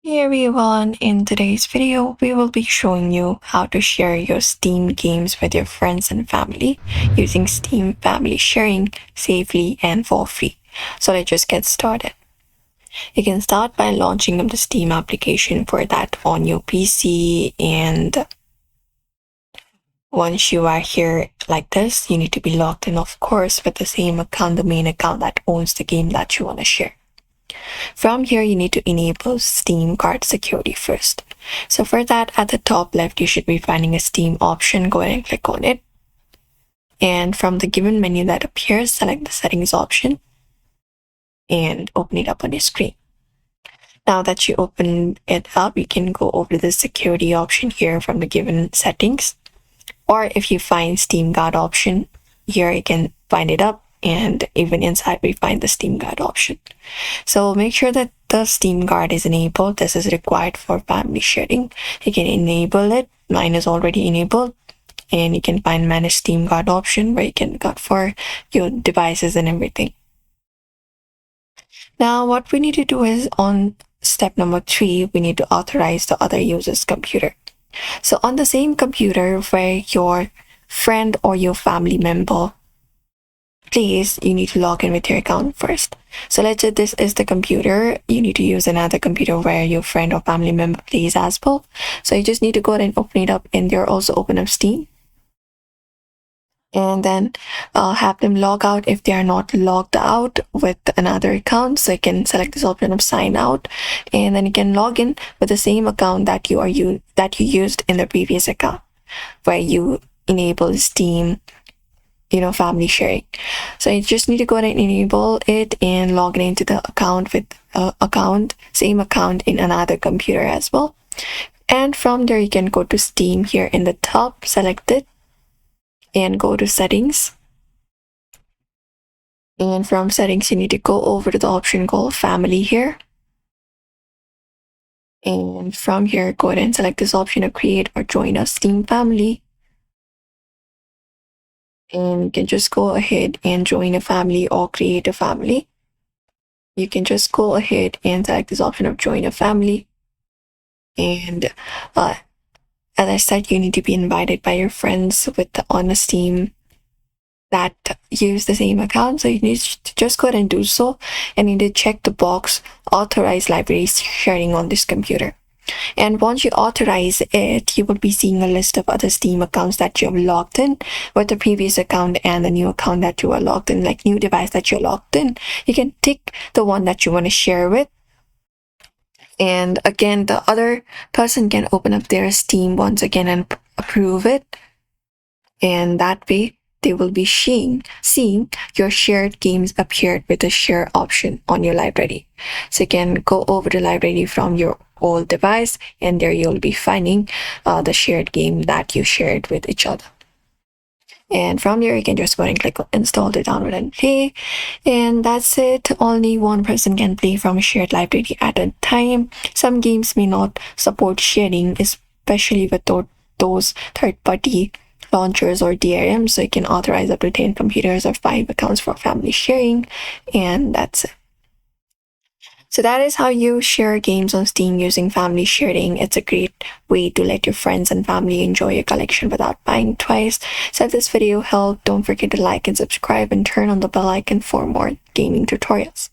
Hey everyone, in today's video, we will be showing you how to share your Steam games with your friends and family using Steam Family Sharing safely and for free. So let's just get started. You can start by launching the Steam application for that on your PC, and once you are here like this, you need to be logged in, of course, with the same account, the main account that owns the game that you want to share. From here, you need to enable Steam card security first. So for that, at the top left, you should be finding a Steam option. Go ahead and click on it. And from the given menu that appears, select the settings option and open it up on your screen. Now that you open it up, you can go over the security option here from the given settings. Or if you find Steam Guard option, here you can find it up, and even inside we find the Steam Guard option. So make sure that the Steam Guard is enabled. This is required for family sharing. You can enable it. Mine is already enabled. And you can find manage Steam Guard option where you can guard for your devices and everything. Now what we need to do is on step number 3, we need to authorize the other user's computer. So on the same computer where your friend or your family member plays, you need to log in with your account first. So let's say this is the computer. You need to use another computer where your friend or family member plays as well. So you just need to go ahead and open it up, and there also open up Steam. And then have them log out if they are not logged out with another account. So you can select this option of sign out, and then you can log in with the same account that you used in the previous account where you enable Steam family sharing. So you just need to go ahead and enable it and log in into the account with same account in another computer as well. And from there, you can go to Steam here in the top, select it, and go to settings. And from settings, you need to go over to the option called family here. And from here, go ahead and select this option of create or join a Steam family. And you can just go ahead and join a family or create a family. You can just go ahead and select this option of join a family. And as I said, you need to be invited by your friends on a Steam that use the same account. So you need to just go ahead and do so, and you need to check the box authorize library sharing on this computer. And once you authorize it, you will be seeing a list of other Steam accounts that you have logged in with the previous account and the new account that you are logged in, like new device that you're logged in. You can tick the one that you want to share with. And again, the other person can open up their Steam once again and approve it. And that way, they will be seeing your shared games appeared with the share option on your library. So you can go over the library from your old device, and there you'll be finding the shared game that you shared with each other. And from there, you can just go ahead and click on install to download and play. And that's it. Only one person can play from a shared library at a time. Some games may not support sharing, especially with those third-party launchers or DRMs. So you can authorize up to 10 computers or 5 accounts for family sharing. And that's it. So that is how you share games on Steam using family sharing. It's a great way to let your friends and family enjoy your collection without buying twice. So if this video helped, don't forget to like and subscribe and turn on the bell icon for more gaming tutorials.